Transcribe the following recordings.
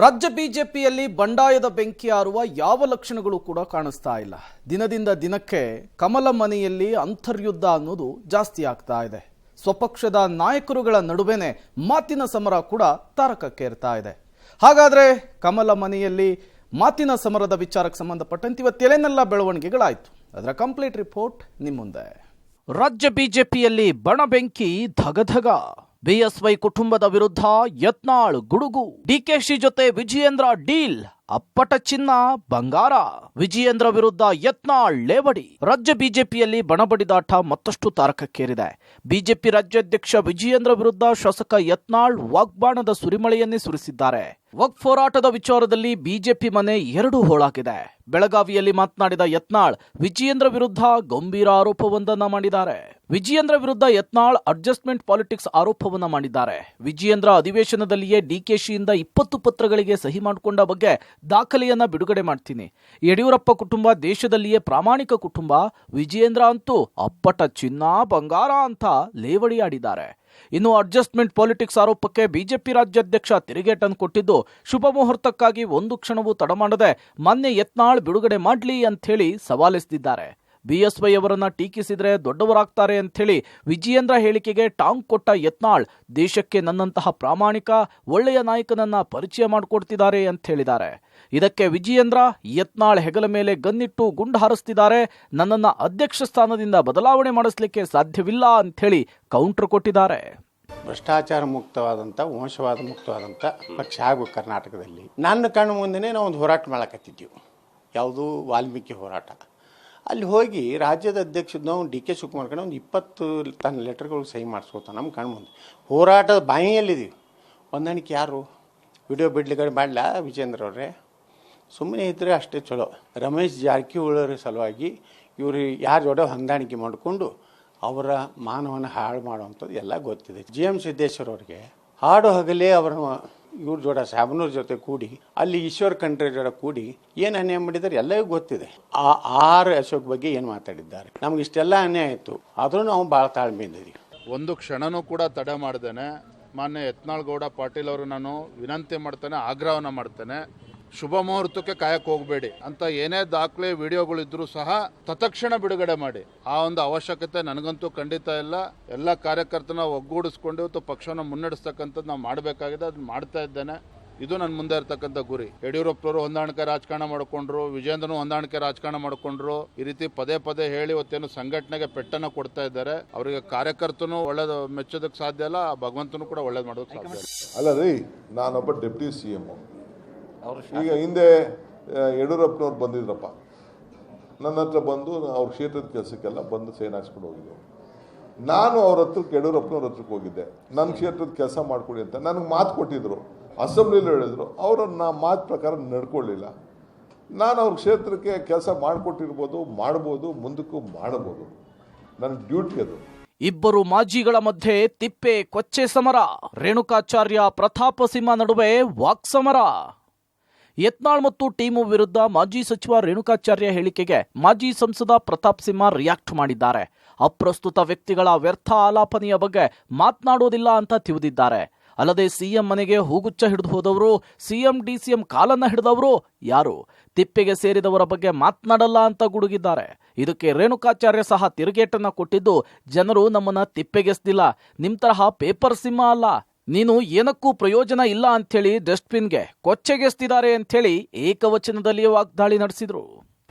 ರಾಜ್ಯ ಬಿಜೆಪಿಯಲ್ಲಿ ಬಂಡಾಯದ ಬೆಂಕಿ ಆರುವ ಯಾವ ಲಕ್ಷಣಗಳು ಕೂಡ ಕಾಣಿಸ್ತಾ ಇಲ್ಲ. ದಿನದಿಂದ ದಿನಕ್ಕೆ ಕಮಲ ಮನೆಯಲ್ಲಿ ಅಂತರ್ಯುದ್ಧ ಅನ್ನೋದು ಜಾಸ್ತಿ ಆಗ್ತಾ ಇದೆ. ಸ್ವಪಕ್ಷದ ನಾಯಕರುಗಳ ನಡುವೆನೇ ಮಾತಿನ ಸಮರ ಕೂಡ ತಾರಕಕ್ಕೇರ್ತಾ ಇದೆ. ಹಾಗಾದ್ರೆ ಕಮಲ ಮನೆಯಲ್ಲಿ ಮಾತಿನ ಸಮರದ ವಿಚಾರಕ್ಕೆ ಸಂಬಂಧಪಟ್ಟಂತೆ ಇವತ್ತೇನೆಲ್ಲ ಬೆಳವಣಿಗೆಗಳಾಯಿತು, ಅದರ ಕಂಪ್ಲೀಟ್ ರಿಪೋರ್ಟ್ ನಿಮ್ಮ ಮುಂದೆ. ರಾಜ್ಯ ಬಿಜೆಪಿಯಲ್ಲಿ ಬಣ ಬೆಂಕಿ ಧಗಧಗ. ಬಿಎಸ್ವೈ ಕುಟುಂಬದ ವಿರುದ್ಧ ಯತ್ನಾಳ್ ಗುಡುಗು. ಡಿಕೆಶಿ ಜೊತೆ ವಿಜಯೇಂದ್ರ ಡೀಲ್, ಅಪ್ಪಟ ಚಿನ್ನ ಬಂಗಾರ. ವಿಜಯೇಂದ್ರ ವಿರುದ್ಧ ಯತ್ನಾಳ್ ಲೇವಡಿ. ರಾಜ್ಯ ಬಿಜೆಪಿಯಲ್ಲಿ ಬಣಬಡಿದಾಟ ಮತ್ತಷ್ಟು ತಾರಕಕ್ಕೇರಿದೆ. ಬಿಜೆಪಿ ರಾಜ್ಯಾಧ್ಯಕ್ಷ ವಿಜಯೇಂದ್ರ ವಿರುದ್ಧ ಶಾಸಕ ಯತ್ನಾಳ್ ವಾಗ್ಬಾಣದ ಸುರಿಮಳೆಯನ್ನೇ ಸುರಿಸಿದ್ದಾರೆ. ವಕ್ಫ್ ಹೋರಾಟದ ವಿಚಾರದಲ್ಲಿ ಬಿಜೆಪಿ ಮನೆ ಎರಡು ಹೋಳಾಗಿದೆ. ಬೆಳಗಾವಿಯಲ್ಲಿ ಮಾತನಾಡಿದ ಯತ್ನಾಳ್ ವಿಜಯೇಂದ್ರ ವಿರುದ್ಧ ಗಂಭೀರ ಆರೋಪವೊಂದನ್ನ ಮಾಡಿದ್ದಾರೆ. ವಿಜಯೇಂದ್ರ ವಿರುದ್ಧ ಯತ್ನಾಳ್ ಅಡ್ಜಸ್ಟ್ಮೆಂಟ್ ಪಾಲಿಟಿಕ್ಸ್ ಆರೋಪವನ್ನ ಮಾಡಿದ್ದಾರೆ. ವಿಜಯೇಂದ್ರ ಅಧಿವೇಶನದಲ್ಲಿಯೇ ಡಿಕೆಶಿಯಿಂದ 20 ಪತ್ರಗಳಿಗೆ ಸಹಿ ಮಾಡಿಕೊಂಡ ಬಗ್ಗೆ ದಾಖಲೆಯನ್ನ ಬಿಡುಗಡೆ ಮಾಡ್ತೀನಿ. ಯಡಿಯೂರಪ್ಪ ಕುಟುಂಬ ದೇಶದಲ್ಲಿಯೇ ಪ್ರಾಮಾಣಿಕ ಕುಟುಂಬ, ವಿಜಯೇಂದ್ರ ಅಂತೂ ಅಪ್ಪಟ ಚಿನ್ನ ಬಂಗಾರ ಅಂತ ಲೇವಡಿಯಾಡಿದ್ದಾರೆ. ಇನ್ನು ಅಡ್ಜಸ್ಟ್ಮೆಂಟ್ ಪಾಲಿಟಿಕ್ಸ್ ಆರೋಪಕ್ಕೆ ಬಿಜೆಪಿ ರಾಜ್ಯಾಧ್ಯಕ್ಷ ತಿರುಗೇಟನ್ನು ಕೊಟ್ಟಿದ್ದು, ಶುಭ ಮುಹೂರ್ತಕ್ಕಾಗಿ ಒಂದು ಕ್ಷಣವೂ ತಡ ಮಾಡದೆ ಮೊನ್ನೆ ಯತ್ನಾಳ್ ಬಿಡುಗಡೆ ಮಾಡ್ಲಿ ಅಂತ ಹೇಳಿ ಸವಾಲೆಸೆದಿದ್ದಾರೆ. ಬಿಎಸ್ವೈ ಅವರನ್ನ ಟೀಕಿಸಿದ್ರೆ ದೊಡ್ಡವರಾಗ್ತಾರೆ ಅಂಥೇಳಿ ವಿಜಯೇಂದ್ರ ಹೇಳಿಕೆಗೆ ಟಾಂಗ್ ಕೊಟ್ಟ ಯತ್ನಾಳ್ ದೇಶಕ್ಕೆ ನನ್ನಂತಹ ಪ್ರಾಮಾಣಿಕ ಒಳ್ಳೆಯ ನಾಯಕನನ್ನ ಪರಿಚಯ ಮಾಡಿಕೊಡ್ತಿದ್ದಾರೆ ಅಂತ ಹೇಳಿದ್ದಾರೆ. ಇದಕ್ಕೆ ವಿಜಯೇಂದ್ರ ಯತ್ನಾಳ್ ಹೆಗಲ ಮೇಲೆ ಗನ್ನಿಟ್ಟು ಗುಂಡು ಹಾರಿಸ್ತಿದ್ದಾರೆ, ನನ್ನನ್ನ ಅಧ್ಯಕ್ಷ ಸ್ಥಾನದಿಂದ ಬದಲಾವಣೆ ಮಾಡಿಸಲಿಕ್ಕೆ ಸಾಧ್ಯವಿಲ್ಲ ಅಂಥೇಳಿ ಕೌಂಟರ್ ಕೊಟ್ಟಿದ್ದಾರೆ. ಭ್ರಷ್ಟಾಚಾರ ಮುಕ್ತವಾದಂಥ, ವಂಶವಾದ ಮುಕ್ತವಾದಂಥ ಪಕ್ಷ ಆಗಬೇಕು ಕರ್ನಾಟಕದಲ್ಲಿ. ನನ್ನ ಕಣ್ಣು ಮುಂದೆನೇ ನಾವು ಒಂದು ಹೋರಾಟ ಮಾಡಕತ್ತಿದ್ದೀವಿ. ಯಾವುದು ವಾಲ್ಮೀಕಿ ಹೋರಾಟ. ಅಲ್ಲಿ ಹೋಗಿ ರಾಜ್ಯದ ಅಧ್ಯಕ್ಷದ ಡಿ.ಕೆ. ಶಿವಕುಮಾರ್ ಕಡೆ ಒಂದು 20 ತನ್ನ ಲೆಟರ್ಗಳು ಸಹಿ ಮಾಡಿಸ್ಕೋತಾನೆ ನಮ್ಮ ಕಣ್ಣು ಮುಂದೆ. ಹೋರಾಟದ ಬಾಯಿಯಲ್ಲಿದ್ದೀವಿ. ಹೊಂದಾಣಿಕೆ ಯಾರು ವಿಡಿಯೋ ಬಿಡ್ಲಿಕ್ಕೆ ಮಾಡಲ ವಿಜೇಂದ್ರ ಅವರೇ? ಸುಮ್ಮನೆ ಇದ್ದರೆ ಅಷ್ಟೇ ಚಲೋ. ರಮೇಶ್ ಜಾರಕಿಹೊಳಿ ಸಲುವಾಗಿ ಇವರು ಯಾರ ಜೋಡೆ ಹೊಂದಾಣಿಕೆ ಮಾಡಿಕೊಂಡು ಅವರ ಮಾನವನ ಹಾಳು ಮಾಡುವಂಥದ್ದು ಎಲ್ಲ ಗೊತ್ತಿದೆ. GM ಸಿದ್ದೇಶ್ವರ ಅವ್ರಿಗೆ ಹಾಡು ಹಗಲೇ ಅವರ ಇವ್ರ ಜೋಡ ಸಾಬನೂರ್ ಜೊತೆ ಕೂಡಿ ಅಲ್ಲಿ ಈಶ್ವರ್ ಖಂಡ್ರೆ ಜೋಡ ಕೂಡಿ ಏನು ಅನ್ಯಾಯ ಮಾಡಿದ್ದಾರೆ ಎಲ್ಲವೂ ಗೊತ್ತಿದೆ. ಆ ಆರ್ ಅಶೋಕ್ ಬಗ್ಗೆ ಏನು ಮಾತಾಡಿದ್ದಾರೆ, ನಮ್ಗೆ ಇಷ್ಟೆಲ್ಲ ಅನ್ಯಾಯ ಆಯಿತು, ಆದರೂ ನಾವು ಭಾಳ ತಾಳ್ಮೆಯಿಂದಿದ್ದೀವಿ. ಒಂದು ಕ್ಷಣನೂ ಕೂಡ ತಡೆ ಮಾಡ್ದೇನೆ ಮಾನ್ಯ ಯತ್ನಾಳ್ ಗೌಡ ಪಾಟೀಲ್ ಅವರು ನಾನು ವಿನಂತಿ ಮಾಡ್ತೇನೆ, ಆಗ್ರಹವನ್ನು ಮಾಡ್ತೇನೆ, ಶುಭ ಮುಹೂರ್ತಕ್ಕೆ ಕಾಯಕ್ಕೆ ಹೋಗಬೇಡಿ ಅಂತ ಏನೇ ದಾಖಲೆ ವಿಡಿಯೋಗಳಿದ್ರೂ ಸಹ ತತ್ಕ್ಷಣ ಬಿಡುಗಡೆ ಮಾಡಿ. ಆ ಒಂದು ಅವಶ್ಯಕತೆ ನನಗಂತೂ ಖಂಡಿತ ಇಲ್ಲ. ಎಲ್ಲ ಕಾರ್ಯಕರ್ತನ ಒಗ್ಗೂಡಿಸ್ಕೊಂಡು ಇವತ್ತು ಪಕ್ಷವನ್ನು ಮುನ್ನಡೆಸ್ತಕ್ಕಂಥದ್ದು ನಾವು ಮಾಡಬೇಕಾಗಿದೆ, ಅದನ್ನ ಮಾಡ್ತಾ ಇದ್ದೇನೆ. ಇದು ನನ್ನ ಮುಂದೆ ಇರ್ತಕ್ಕಂಥ ಗುರಿ. ಯಡಿಯೂರಪ್ಪನವರು ಹೊಂದಾಣಿಕೆ ರಾಜಕಾರಣ ಮಾಡಿಕೊಂಡ್ರು, ವಿಜೇಂದ್ರನು ಹೊಂದಾಣಿಕೆ ರಾಜಕಾರಣ ಮಾಡಿಕೊಂಡ್ರು. ಈ ರೀತಿ ಪದೇ ಪದೇ ಹೇಳಿ ಇವತ್ತೇನು ಸಂಘಟನೆಗೆ ಪೆಟ್ಟನ್ನು ಕೊಡ್ತಾ ಇದ್ದಾರೆ. ಅವರಿಗೆ ಕಾರ್ಯಕರ್ತನು ಒಳ್ಳೇದು ಮೆಚ್ಚೋದಕ್ಕೆ ಸಾಧ್ಯ ಇಲ್ಲ, ಭಗವಂತನು ಕೂಡ ಒಳ್ಳೇದು ಮಾಡೋದಕ್ಕೆ ಸಾಧ್ಯ ಇಲ್ಲ. ಅಲ್ಲ ರೀ, ನಾನೊಬ್ಬ ಡೆಪ್ಟಿ CM. ಈಗ ಹಿಂದೆ ಯಡಿಯೂರಪ್ಪನವ್ರು ಬಂದಿದ್ರಪ್ಪ, ನನ್ನ ಹತ್ರ ಬಂದು ಅವ್ರ ಕ್ಷೇತ್ರದ ಕೆಲಸಕ್ಕೆಲ್ಲ ಬಂದು ಸೈನ್ ಹಾಕ್ಸ್ಕೊಂಡು ಹೋಗಿದ್ದರು. ನಾನು ಅವ್ರ ಹತ್ರಕ್ಕೆ ಯಡಿಯೂರಪ್ಪನವ್ರ ಹತ್ರಕ್ಕೆ ಹೋಗಿದ್ದೆ, ನನ್ನ ಕ್ಷೇತ್ರದ ಕೆಲಸ ಮಾಡ್ಕೊಡಿ ಅಂತ ನನಗೆ ಮಾತು ಕೊಟ್ಟಿದ್ರು. ಅಸೆಂಬ್ಲಿಲಿ ಹೇಳಿದ್ರು, ಅವರನ್ನ ಮಾತು ಪ್ರಕಾರ ನಡ್ಕೊಳ್ಳಿಲ್ಲ. ನಾನು ಅವ್ರ ಕ್ಷೇತ್ರಕ್ಕೆ ಕೆಲಸ ಮಾಡಿಕೊಟ್ಟಿರ್ಬೋದು, ಮಾಡ್ಬೋದು, ಮುಂದಕ್ಕೂ ಮಾಡಬಹುದು. ನನ್ನ ಡ್ಯೂಟಿ ಅದು. ಇಬ್ಬರು ಮಾಜಿಗಳ ಮಧ್ಯೆ ತಿಪ್ಪೆ ಕೊಚ್ಚೆ ಸಮರ. ರೇಣುಕಾಚಾರ್ಯ ಪ್ರತಾಪ ಸಿಂಹ ನಡುವೆ ವಾಕ್ಸಮರ. ಯತ್ನಾಳ್ ಮತ್ತು ಟೀಮು ವಿರುದ್ಧ ಮಾಜಿ ಸಚಿವ ರೇಣುಕಾಚಾರ್ಯ ಹೇಳಿಕೆಗೆ ಮಾಜಿ ಸಂಸದ ಪ್ರತಾಪ್ ಸಿಂಹ ರಿಯಾಕ್ಟ್ ಮಾಡಿದ್ದಾರೆ. ಅಪ್ರಸ್ತುತ ವ್ಯಕ್ತಿಗಳ ವ್ಯರ್ಥ ಆಲಾಪನೆಯ ಬಗ್ಗೆ ಮಾತನಾಡೋದಿಲ್ಲ ಅಂತ ತಿವಿದಿದ್ದಾರೆ. ಅಲ್ಲದೆ ಸಿಎಂ ಮನೆಗೆ ಹೂಗುಚ್ಚ ಹಿಡಿದು ಹೋದವರು, ಸಿಎಂ DCM ಕಾಲನ್ನ ಹಿಡಿದವರು ಯಾರು? ತಿಪ್ಪೆಗೆ ಸೇರಿದವರ ಬಗ್ಗೆ ಮಾತನಾಡಲ್ಲ ಅಂತ ಗುಡುಗಿದ್ದಾರೆ. ಇದಕ್ಕೆ ರೇಣುಕಾಚಾರ್ಯ ಸಹ ತಿರುಗೇಟನ್ನ ಕೊಟ್ಟಿದ್ದು, ಜನರು ನಮ್ಮನ್ನ ತಿಪ್ಪೆಗೆಸ್ದಿಲ್ಲ, ನಿಮ್ ತರಹ ಪೇಪರ್ ಸಿಂಹ ಅಲ್ಲ, ನೀನು ಏನಕ್ಕೂ ಪ್ರಯೋಜನ ಇಲ್ಲ ಅಂಥೇಳಿ ಡಸ್ಟ್ಬಿನ್ಗೆ ಕೊಚ್ಚೆಗೆಸ್ತಿದ್ದಾರೆ ಅಂಥೇಳಿ ಏಕವಚನದಲ್ಲಿ ವಾಗ್ದಾಳಿ ನಡೆಸಿದ್ರು.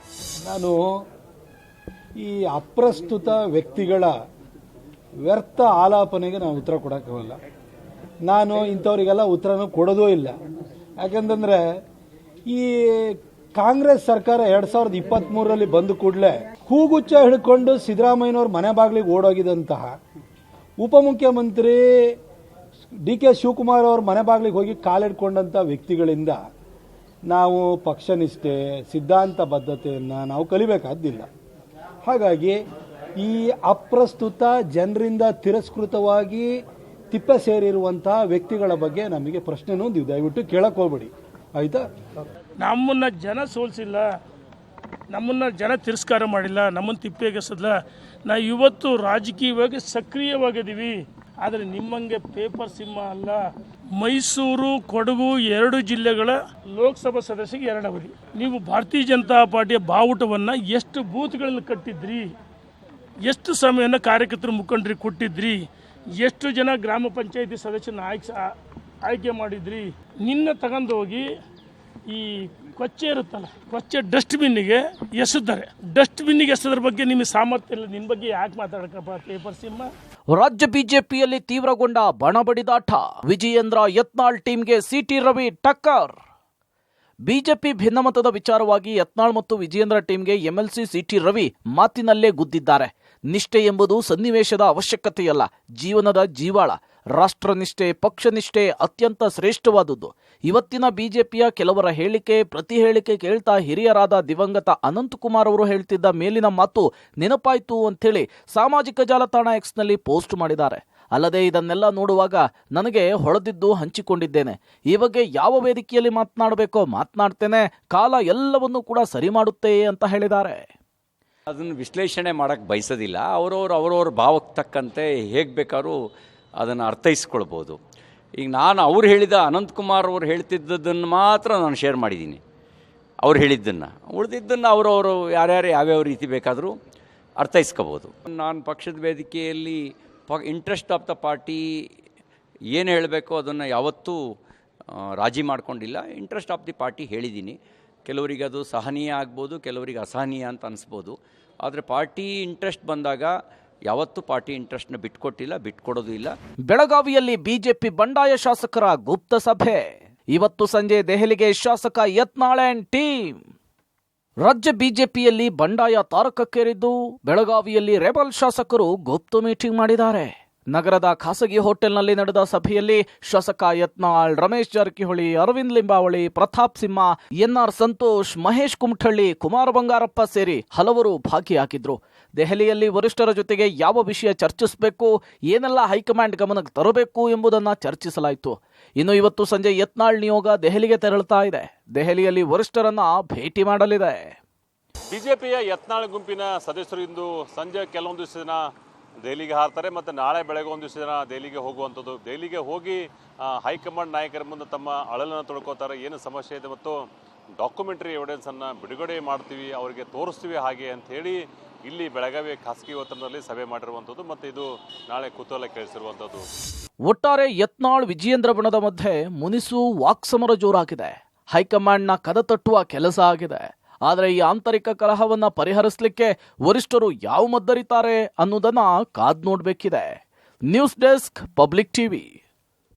ನಾನು ಈ ಅಪ್ರಸ್ತುತ ವ್ಯಕ್ತಿಗಳ ವ್ಯರ್ಥ ಆಲಾಪನೆಗೆ ನಾನು ಉತ್ತರ ಕೊಡೋಕ್ಕಾಗಲ್ಲ. ನಾನು ಇಂಥವರಿಗೆಲ್ಲ ಉತ್ತರನೂ ಕೊಡೋದೂ ಇಲ್ಲ. ಯಾಕೆಂತಂದರೆ ಈ ಕಾಂಗ್ರೆಸ್ ಸರ್ಕಾರ 2023ರಲ್ಲಿ ಬಂದ ಕೂಡಲೇ ಹೂಗುಚ್ಚ ಹಿಡ್ಕೊಂಡು ಸಿದ್ದರಾಮಯ್ಯನವ್ರ ಮನೆ ಬಾಗಿಲಿಗೆ ಓಡೋಗಿದಂತಹ ಉಪಮುಖ್ಯಮಂತ್ರಿ DK. ಶಿವಕುಮಾರ್ ಅವ್ರ ಮನೆ ಬಾಗಿಲಿಗೆ ಹೋಗಿ ಕಾಲಿಡ್ಕೊಂಡಂಥ ವ್ಯಕ್ತಿಗಳಿಂದ ನಾವು ಪಕ್ಷನಿಷ್ಠೆ, ಸಿದ್ಧಾಂತ ಬದ್ಧತೆಯನ್ನು ನಾವು ಕಲಿಬೇಕಾದ್ದಿಲ್ಲ. ಹಾಗಾಗಿ ಈ ಅಪ್ರಸ್ತುತ ಜನರಿಂದ ತಿರಸ್ಕೃತವಾಗಿ ತಿಪ್ಪೆ ಸೇರಿರುವಂತಹ ವ್ಯಕ್ತಿಗಳ ಬಗ್ಗೆ ನಮಗೆ ಪ್ರಶ್ನೆನೂ ನೀವು ದಯವಿಟ್ಟು ಕೇಳಕ್ಕೆ ಹೋಗ್ಬೇಡಿ, ಆಯಿತಾ? ನಮ್ಮನ್ನು ಜನ ಸೋಲಿಸಿಲ್ಲ, ನಮ್ಮನ್ನು ಜನ ತಿರಸ್ಕಾರ ಮಾಡಿಲ್ಲ, ನಮ್ಮನ್ನು ತಿಪ್ಪೆಗೆಸಲ್ಲ. ನಾವು ಇವತ್ತು ರಾಜಕೀಯವಾಗಿ ಸಕ್ರಿಯವಾಗಿದ್ದೀವಿ. ಆದರೆ ನಿಮ್ಮಂಗೆ ಪೇಪರ್ ಸಿಂಹ ಅಲ್ಲ. ಮೈಸೂರು, ಕೊಡಗು 2 ಜಿಲ್ಲೆಗಳ ಲೋಕಸಭಾ ಸದಸ್ಯರಿಗೆ 2 ಅವಧಿ. ನೀವು ಭಾರತೀಯ ಜನತಾ ಪಾರ್ಟಿಯ ಬಾವುಟವನ್ನು ಎಷ್ಟು ಬೂತ್ಗಳಲ್ಲಿ ಕಟ್ಟಿದ್ರಿ, ಎಷ್ಟು ಸಮಯವನ್ನು ಕಾರ್ಯಕರ್ತರು ಮುಖಂಡರಿಗೆ ಕೊಟ್ಟಿದ್ರಿ, ಎಷ್ಟು ಜನ ಗ್ರಾಮ ಪಂಚಾಯತಿ ಸದಸ್ಯನ ಆಯ್ಕೆ ಮಾಡಿದ್ರಿ. ನಿನ್ನ ತಗೊಂಡು ಹೋಗಿ ಈ ಕೊಚ್ಚೆ ಇರುತ್ತಲ್ಲ, ಕೊಚ್ಚೆ ಡಸ್ಟ್ಬಿನ್ನಿಗೆ ಎಸೆದರೆ, ಡಸ್ಟ್ಬಿನ್ನಿಗೆ ಎಸೆದ್ರ ಬಗ್ಗೆ ನಿಮಗೆ ಸಾಮರ್ಥ್ಯ ಇಲ್ಲ. ನಿನ್ನ ಬಗ್ಗೆ ಯಾಕೆ ಮಾತಾಡಕಪ್ಪ ಪೇಪರ್ ಸಿಂಹ? ರಾಜ್ಯ ಬಿಜೆಪಿಯಲ್ಲಿ ತೀವ್ರಗೊಂಡ ಬಣಬಡಿದಾಟ. ವಿಜಯೇಂದ್ರ ಯತ್ನಾಳ್ ಟೀಮ್ಗೆ ಸಿಟಿ ರವಿ ಟಕ್ಕರ್. ಬಿಜೆಪಿ ಭಿನ್ನಮತದ ವಿಚಾರವಾಗಿ ಯತ್ನಾಳ್ ಮತ್ತು ವಿಜಯೇಂದ್ರ ಟೀಮ್ಗೆ ಎಂಎಲ್ಸಿ ಸಿಟಿ ರವಿ ಮಾತಿನಲ್ಲೇ ಗುದ್ದಿದ್ದಾರೆ. ನಿಷ್ಠೆ ಎಂಬುದು ಸನ್ನಿವೇಶದ ಅವಶ್ಯಕತೆಯಲ್ಲ, ಜೀವನದ ಜೀವಾಳ. ರಾಷ್ಟ್ರನಿಷ್ಠೆ, ಪಕ್ಷನಿಷ್ಠೆ ಅತ್ಯಂತ ಶ್ರೇಷ್ಠವಾದುದು. ಇವತ್ತಿನ ಬಿಜೆಪಿಯ ಕೆಲವರ ಹೇಳಿಕೆ, ಪ್ರತಿ ಹೇಳಿಕೆ ಕೇಳ್ತಾ ಹಿರಿಯರಾದ ದಿವಂಗತ ಅನಂತಕುಮಾರ್ ಅವರು ಹೇಳ್ತಿದ್ದ ಮೇಲಿನ ಮಾತು ನೆನಪಾಯ್ತು ಅಂಥೇಳಿ ಸಾಮಾಜಿಕ ಜಾಲತಾಣ ಎಕ್ಸ್ನಲ್ಲಿ ಪೋಸ್ಟ್ ಮಾಡಿದ್ದಾರೆ. ಅಲ್ಲದೆ ಇದನ್ನೆಲ್ಲ ನೋಡುವಾಗ ನನಗೆ ಹೊಳೆದಿದ್ದು ಹಂಚಿಕೊಂಡಿದ್ದೇನೆ. ಈ ಬಗ್ಗೆ ಯಾವ ವೇದಿಕೆಯಲ್ಲಿ ಮಾತನಾಡಬೇಕೋ ಮಾತನಾಡ್ತೇನೆ, ಕಾಲ ಎಲ್ಲವನ್ನೂ ಕೂಡ ಸರಿ ಮಾಡುತ್ತೆ ಅಂತ ಹೇಳಿದ್ದಾರೆ. ಅದನ್ನು ವಿಶ್ಲೇಷಣೆ ಮಾಡೋಕ್ಕೆ ಬಯಸೋದಿಲ್ಲ. ಅವರವ್ರ ಭಾವಕ್ಕೆ ತಕ್ಕಂತೆ ಹೇಗೆ ಬೇಕಾದ್ರೂ ಅದನ್ನು ಅರ್ಥೈಸ್ಕೊಳ್ಬೋದು. ಈಗ ನಾನು ಅವ್ರು ಹೇಳಿದ ಅನಂತಕುಮಾರ್ ಅವ್ರು ಹೇಳ್ತಿದ್ದದನ್ನು ಮಾತ್ರ ನಾನು ಶೇರ್ ಮಾಡಿದ್ದೀನಿ. ಅವ್ರು ಹೇಳಿದ್ದನ್ನು, ಉಳಿದಿದ್ದನ್ನು ಅವರವರು ಯಾರ್ಯಾರು ಯಾವ್ಯಾವ ರೀತಿ ಬೇಕಾದರೂ ಅರ್ಥೈಸ್ಕೋಬೋದು. ನಾನು ಪಕ್ಷದ ವೇದಿಕೆಯಲ್ಲಿ ಇಂಟ್ರೆಸ್ಟ್ ಆಫ್ ದ ಪಾರ್ಟಿ ಏನು ಹೇಳಬೇಕೋ ಅದನ್ನು ಯಾವತ್ತೂ ರಾಜಿ ಮಾಡ್ಕೊಂಡಿಲ್ಲ. ಇಂಟ್ರೆಸ್ಟ್ ಆಫ್ ದಿ ಪಾರ್ಟಿ ಹೇಳಿದ್ದೀನಿ. ಕೆಲವರಿಗೆ ಅದು ಸಹನೀಯ ಆಗ್ಬೋದು, ಕೆಲವರಿಗೆ ಅಸಹನೀಯ ಅಂತ ಅನಿಸ್ಬೋದು. ಆದರೆ ಪಾರ್ಟಿ ಇಂಟ್ರೆಸ್ಟ್ ಬಂದಾಗ ಯಾವತ್ತೂ ಪಾರ್ಟಿ ಇಂಟ್ರೆಸ್ಟ್ನ ಬಿಟ್ಕೊಟ್ಟಿಲ್ಲ, ಬಿಟ್ಕೊಡೋದು ಇಲ್ಲ. ಬೆಳಗಾವಿಯಲ್ಲಿ ಬಿಜೆಪಿ ಬಂಡಾಯ ಶಾಸಕರ ಗುಪ್ತ ಸಭೆ. ಇವತ್ತು ಸಂಜೆ ದೆಹಲಿಗೆ ಶಾಸಕ ಯತ್ನಾಳ್ ಅಂಡ್ ಟೀಮ್. ರಾಜ್ಯ ಬಿಜೆಪಿಯಲ್ಲಿ ಬಂಡಾಯ ತಾರಕಕ್ಕೇರಿದ್ದು, ಬೆಳಗಾವಿಯಲ್ಲಿ ರೆಬಲ್ ಶಾಸಕರು ಗುಪ್ತ ಮೀಟಿಂಗ್ ಮಾಡಿದ್ದಾರೆ. ನಗರದ ಖಾಸಗಿ ಹೋಟೆಲ್ನಲ್ಲಿ ನಡೆದ ಸಭೆಯಲ್ಲಿ ಶಾಸಕ ಯತ್ನಾಳ್, ರಮೇಶ್ ಜಾರಕಿಹೊಳಿ, ಅರವಿಂದ್ ಲಿಂಬಾವಳಿ, ಪ್ರತಾಪ್ ಸಿಂಹ, ಎನ್ಆರ್ ಸಂತೋಷ್, ಮಹೇಶ್ ಕುಮಠಳ್ಳಿ, ಕುಮಾರ ಬಂಗಾರಪ್ಪ ಸೇರಿ ಹಲವರು ಭಾಗಿಯಾಗಿದ್ರು. ದೆಹಲಿಯಲ್ಲಿ ವರಿಷ್ಠರ ಜೊತೆಗೆ ಯಾವ ವಿಷಯ ಚರ್ಚಿಸಬೇಕು, ಏನೆಲ್ಲ ಹೈಕಮಾಂಡ್ ಗಮನಕ್ಕೆ ತರಬೇಕು ಎಂಬುದನ್ನು ಚರ್ಚಿಸಲಾಯಿತು. ಇನ್ನು ಇವತ್ತು ಸಂಜೆ ಯತ್ನಾಳ್ ನಿಯೋಗ ದೆಹಲಿಗೆ ತೆರಳುತ್ತಾ ಇದೆ. ದೆಹಲಿಯಲ್ಲಿ ವರಿಷ್ಠರನ್ನ ಭೇಟಿ ಮಾಡಲಿದೆ. ಬಿಜೆಪಿಯ ಯತ್ನಾಳ್ ಗುಂಪಿನ ಸದಸ್ಯರು ಇಂದು ಸಂಜೆ ಕೆಲವೊಂದು ದಿನ ದೆಹಲಿಗೆ ಹಾರ್ತಾರೆ ಮತ್ತು ನಾಳೆ ಬೆಳಗ್ಗೆ ಒಂದು ದಿನ ದೆಹಲಿಗೆ ಹೋಗುವಂಥದ್ದು. ದೆಹಲಿಗೆ ಹೋಗಿ ಹೈಕಮಾಂಡ್ ನಾಯಕರ ಮುಂದೆ ತಮ್ಮ ಅಳಲನ್ನು ತೊಳ್ಕೋತಾರೆ, ಏನು ಸಮಸ್ಯೆ ಇದೆ ಮತ್ತು ಡಾಕ್ಯುಮೆಂಟ್ರಿ ಎವಿಡೆನ್ಸನ್ನು ಬಿಡುಗಡೆ ಮಾಡ್ತೀವಿ, ಅವರಿಗೆ ತೋರಿಸ್ತೀವಿ ಹಾಗೆ ಅಂತ ಹೇಳಿ ಇಲ್ಲಿ ಬೆಳಗಾವಿ ಖಾಸಗಿ ಹೋಟೆಲ್ನಲ್ಲಿ ಸಭೆ ಮಾಡಿರುವಂಥದ್ದು ಮತ್ತು ಇದು ನಾಳೆ ಕುತೂಹಲ ಕೇಳಿಸಿರುವಂಥದ್ದು. ಒಟ್ಟಾರೆ ಯತ್ನಾಳ್ ವಿಜಯೇಂದ್ರ ಬಣದ ಮಧ್ಯೆ ಮುನಿಸು ವಾಕ್ಸಮರ ಜೋರಾಗಿದೆ. ಹೈಕಮಾಂಡ್ನ ಕದ ತಟ್ಟುವ ಕೆಲಸ ಆಗಿದೆ. ಆದರೆ ಈ ಆಂತರಿಕ ಕಲಹವನ್ನ ಪರಿಹರಿಸಲಿಕ್ಕೆ ವರಿಷ್ಠರು ಯಾವ ಮದ್ದರಿತಾರೆ ಅನ್ನೋದನ್ನ ಕಾದ್ ನೋಡಬೇಕಿದೆ. News desk, public TV.